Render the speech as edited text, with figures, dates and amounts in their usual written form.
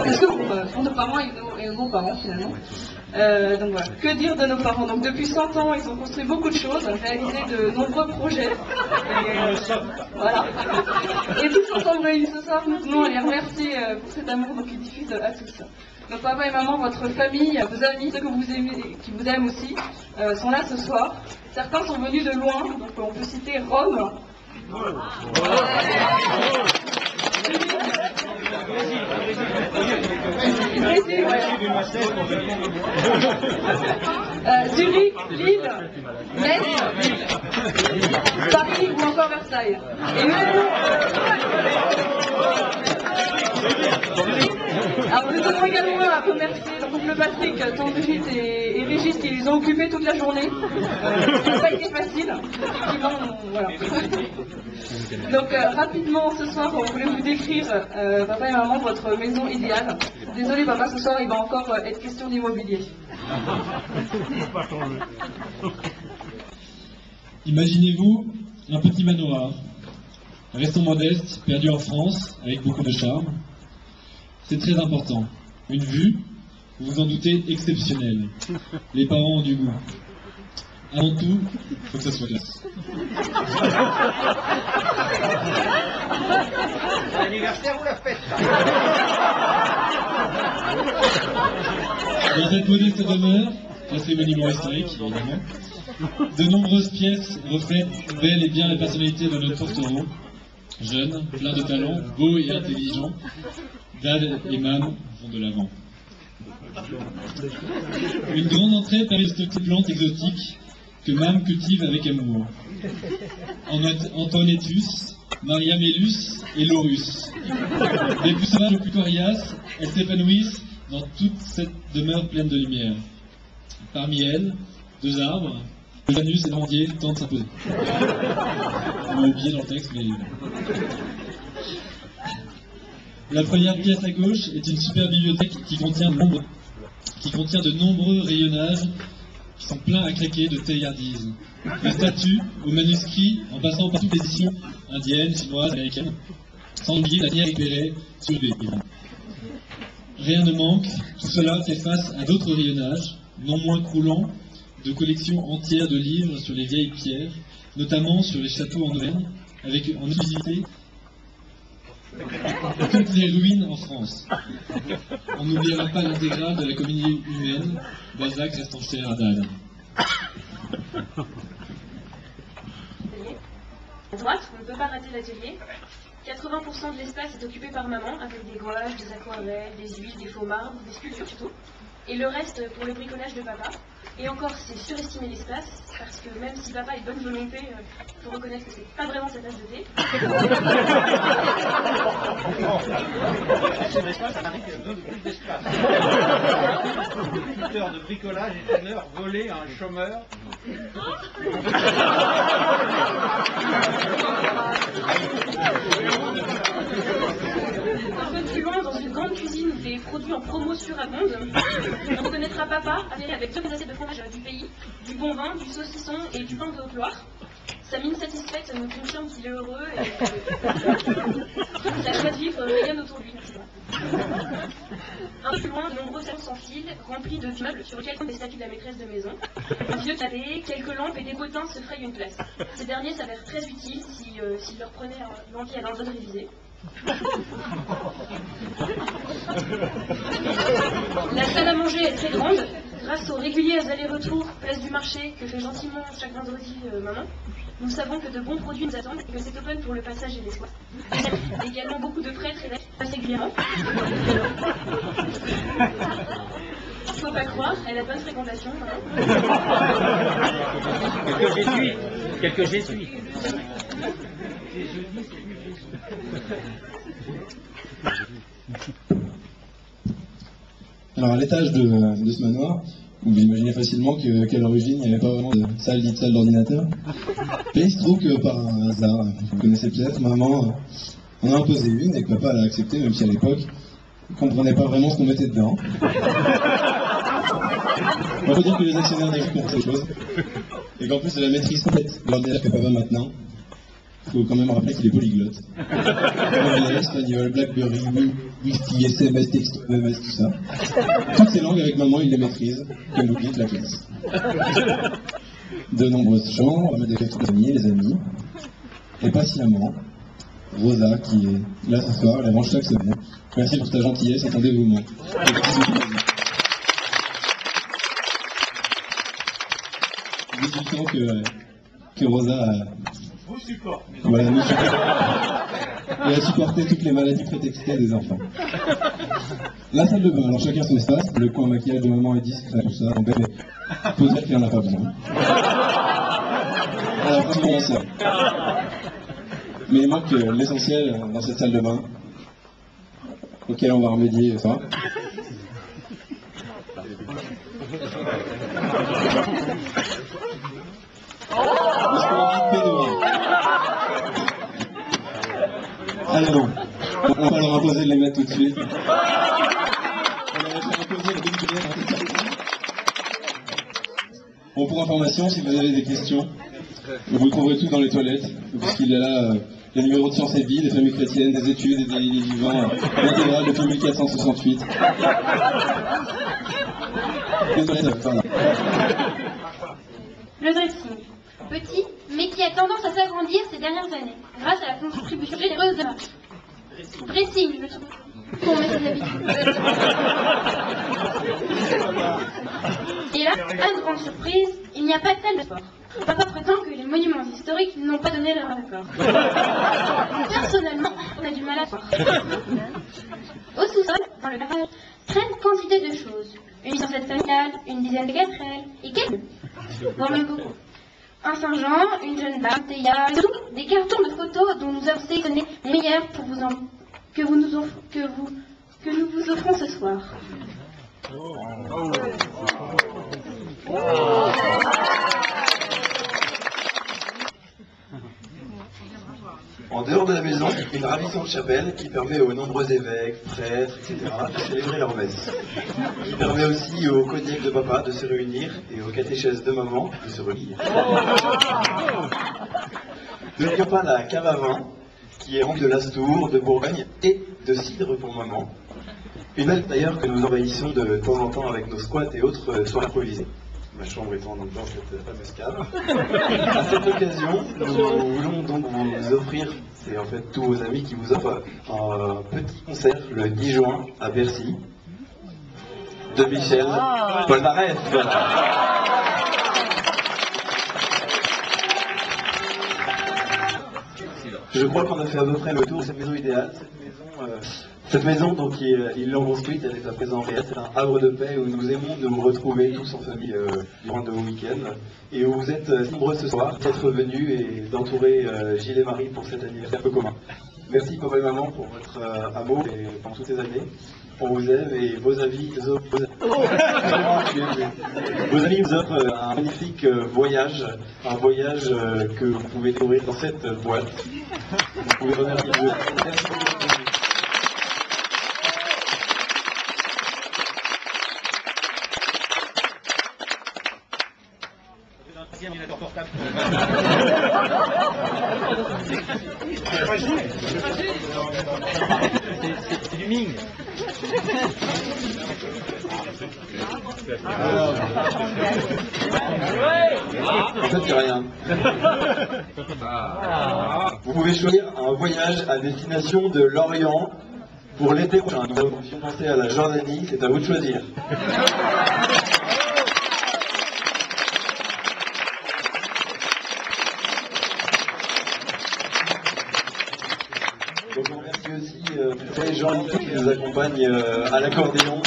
Parce que sont nos parents et nos beaux-parents finalement. Donc voilà, que dire de nos parents? Donc depuis 100 ans, ils ont construit beaucoup de choses, réalisé de nombreux projets. Voilà. Et tous ensemble réunis ce soir, nous tenons à les remercier pour cet amour qu'ils diffusent à tous. Donc papa et maman, votre famille, vos amis, ceux que vous aimez, qui vous aiment aussi, sont là ce soir. Certains sont venus de loin, donc on peut citer Rome. Zurich, Lille, Metz, Paris ou encore Versailles. Et même alors nous avons également à remercier le couple Patrick, Tante Brigitte et Régis qui les ont occupés toute la journée. Ça n'a pas été facile. Voilà. Donc rapidement ce soir on voulait vous décrire, papa et maman, votre maison idéale. Désolé papa, ce soir il va encore être question d'immobilier. Imaginez-vous un petit manoir, restant modeste, perdu en France, avec beaucoup de charme. C'est très important. Une vue, vous vous en doutez, exceptionnelle. Les parents ont du goût. Avant tout, il faut que ça soit classe. L'anniversaire ou la fête? Dans cette modeste demeure, classée monument historique, évidemment, de nombreuses pièces reflètent bel et bien la personnalité de notre tourtereau. Jeune, plein de talent, beau et intelligent, Dad et Mam vont de l'avant. Une grande entrée permet de stocker plantes exotiques que Mam cultive avec amour. Antonetus, Mariamellus et Laurus. Des plus sauvages aux plus coriaces, elles s'épanouissent dans toute cette demeure pleine de lumière. Parmi elles, 2 arbres, le Janus et l'Amandier tentent de s'imposer. On l'a oublié dans le texte, mais... La première pièce à gauche est une super bibliothèque qui contient de nombreux rayonnages qui sont pleins à craquer de théiardise. Des statues aux manuscrits en passant par toutes les éditions indiennes, chinoises, américaines, sans oublier la nière éclairée sur des livres. Rien ne manque, tout cela fait face à d'autres rayonnages, non moins croulants, de collections entières de livres sur les vieilles pierres, notamment sur les châteaux en Auvergne, avec en exclusivité toutes les ruines en France. On n'oubliera pas l'intégrale de la comédie humaine, Balzac restant cher à Dad. À droite, on ne peut pas rater l'atelier. 80% de l'espace est occupé par maman, avec des gouaches, des aquarelles, des huiles, des faux marbres, des sculptures surtout. Et le reste pour le bricolage de papa. Et encore, c'est surestimer l'espace, parce que même si papa est de bonne volonté, il faut reconnaître que c'est pas vraiment sa tasse de thé. Son espace, ça n'arrive qu'à plus d'espace. Une heure de bricolage est une heure volée à un chômeur. Un peu plus loin, dans une grande cuisine où des produits en promo surabondent, on reconnaîtra papa avec 2 assiettes de fromage du pays, du bon vin, du saucisson et du pain de Haute-Loire. Sa mine satisfaite nous confirme qu'il est heureux et la joie de vivre rayonne autour de lui. Un peu plus loin, de nombreux salons sans fil, remplis de meubles sur lesquels sont des statues de la maîtresse de maison. Un vieux canapé, quelques lampes et des potins se frayent une place. Ces derniers s'avèrent très utiles s'ils leur prenaient l'envie à l'un de réviser. La salle à manger est très grande, grâce aux réguliers allers-retours place du marché que fait gentiment chaque vendredi maman. Nous savons que de bons produits nous attendent et que c'est open pour le passage et les soins. Également beaucoup de prêtres et laïcs passent régulièrement. Il ne faut pas croire, elle a bonne fréquentation. Quelques jésuites. Alors à l'étage de ce manoir, vous imaginez facilement qu'à l'origine il n'y avait pas vraiment de salle dite salle d'ordinateur. Mais il se trouve que par un hasard, vous connaissez peut-être, maman en a imposé une et que papa l'a accepté, même si à l'époque il ne comprenait pas vraiment ce qu'on mettait dedans. On peut dire que les actionnaires n'avaient compris ces choses et qu'en plus de la maîtrise complète de l'ordinateur que papa maintenant, Il faut quand même rappeler qu'il est polyglotte. Anglais, espagnol, Blackberry, whisky, SMS, texto, MMS, tout ça. Toutes ces langues avec maman, il les maîtrise, comme vous dites, la classe. De nombreuses chambres, avec les amis. Et patiemment, Rosa, qui est là ce soir, elle avance chaque semaine. Merci pour ta gentillesse et ton dévouement. Je sens que Rosa a... Vous supporte. Voilà, nous supporte. Et a supporté toutes les maladies prétextées des enfants. La salle de bain, alors chacun son espace. Le coin maquillage de maman est discret, tout ça. Mais faut dire qu'il n'y en a pas besoin. Alors, pas pour ça. Mais il manque l'essentiel dans cette salle de bain, auquel on va remédier ça. Alors non, on va pas leur imposer de les mettre tout de suite. On va leur imposer la bonne. Bon, pour information, si vous avez des questions, vous le trouverez tout dans les toilettes, puisqu'il y a là les numéros de Sciences et Vie, des familles chrétiennes, des études, des vivants, l'intégrale depuis 1468. Les toilettes, voilà. Le dressing. Petit, mais qui a tendance à s'agrandir ces dernières années, grâce à la contribution généreuse de Marc. Dressing, je trouve, pour mes habitudes. Et là, à une grande surprise, il n'y a pas de salle de sport. Papa prétend que les monuments historiques n'ont pas donné leur accord. Personnellement, on a du mal à voir. Au sous-sol, dans le garage, traînent quantité de choses. Une mise-en-scène familiale, une dizaine de casserelles, et quelques, voire même beaucoup. Un Saint-Jean, une jeune dame, théâtre, et surtout des cartons de photos dont nous avons sélectionné les meilleurs pour vous que nous vous offrons ce soir. En dehors de la maison, une ravissante chapelle qui permet aux nombreux évêques, prêtres, etc. de célébrer leur messe. Qui permet aussi aux cognacs de papa de se réunir et aux catéchèses de maman de se relire. N'oublions pas la cave à vin, qui est remplie de lastour, de Bourgogne et de cidre pour maman. Une belle d'ailleurs que nous envahissons de temps en temps avec nos squats et autres soirées improvisées. Ma chambre étant donc dans cette fameuse cave. À cette occasion, nous voulons donc vous offrir, c'est en fait tous vos amis qui vous offrent un petit concert le 10 juin à Bercy de Michel Polnareff. Je crois qu'on a fait à peu près le tour de cette maison idéale, cette maison, donc, ils l'ont construite, elle est à présent réelle. C'est un havre de paix où nous aimons nous retrouver tous en famille durant de vos week-ends. Et où vous êtes nombreux ce soir d'être venus et d'entourer Gilles et Marie pour cet anniversaire peu commun. Merci papa et maman pour votre amour et pendant toutes ces années. On vous aime et vos amis vous offrent un magnifique voyage. Un voyage que vous pouvez découvrir dans cette boîte. Vous pouvez remercier Dieu. Merci beaucoup. C'est du Ming. En fait, c'est rien. Vous pouvez choisir un voyage à destination de l'Orient pour l'été prochain. Nous avons pensé à la Jordanie, c'est à vous de choisir. Donc on remercie aussi les gens qui nous accompagnent à l'accordéon.